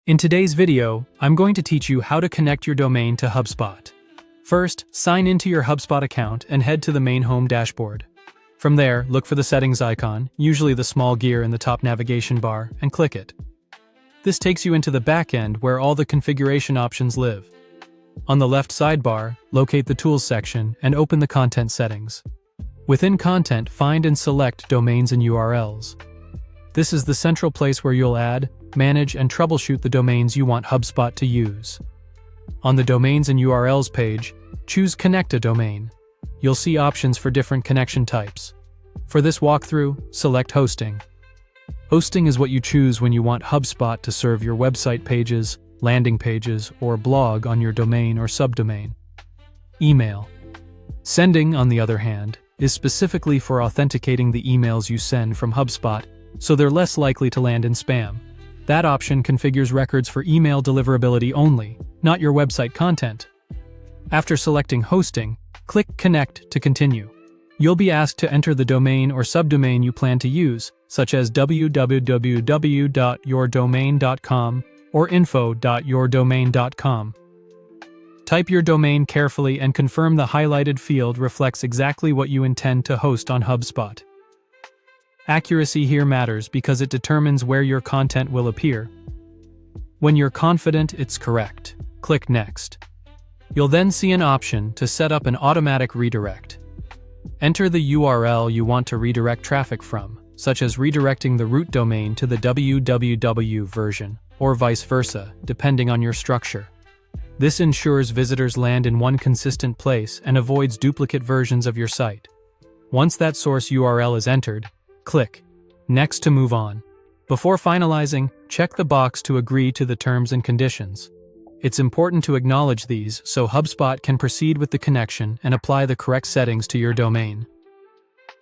In today's video, I'm going to teach you how to connect your domain to HubSpot. First, sign into your HubSpot account and head to the main home dashboard. From there, look for the settings icon, usually the small gear in the top navigation bar, and click it. This takes you into the back end where all the configuration options live. On the left sidebar, locate the Tools section and open the Content settings. Within Content, find and select Domains and URLs. This is the central place where you'll add, manage, and troubleshoot the domains you want HubSpot to use. On the Domains and URLs page, choose Connect a Domain. You'll see options for different connection types. For this walkthrough, select Hosting. Hosting is what you choose when you want HubSpot to serve your website pages, landing pages, or blog on your domain or subdomain. Email. Sending, on the other hand, is specifically for authenticating the emails you send from HubSpot, so they're less likely to land in spam. That option configures records for email deliverability only, not your website content. After selecting Hosting, click Connect to continue. You'll be asked to enter the domain or subdomain you plan to use, such as www.yourdomain.com or info.yourdomain.com. Type your domain carefully and confirm the highlighted field reflects exactly what you intend to host on HubSpot. Accuracy here matters because it determines where your content will appear. When you're confident it's correct, click Next. You'll then see an option to set up an automatic redirect. Enter the URL you want to redirect traffic from, such as redirecting the root domain to the www version, or vice versa, depending on your structure. This ensures visitors land in one consistent place and avoids duplicate versions of your site. Once that source URL is entered, click Next to move on. Before finalizing, check the box to agree to the terms and conditions. It's important to acknowledge these so HubSpot can proceed with the connection and apply the correct settings to your domain.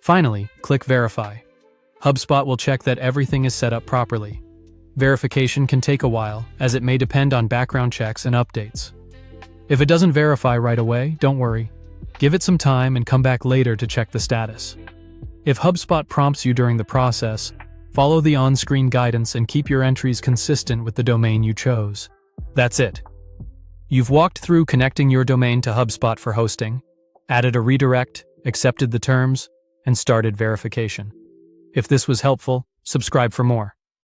Finally, click Verify. HubSpot will check that everything is set up properly. Verification can take a while, as it may depend on background checks and updates. If it doesn't verify right away, don't worry. Give it some time and come back later to check the status. If HubSpot prompts you during the process, follow the on-screen guidance and keep your entries consistent with the domain you chose. That's it. You've walked through connecting your domain to HubSpot for hosting, added a redirect, accepted the terms, and started verification. If this was helpful, subscribe for more.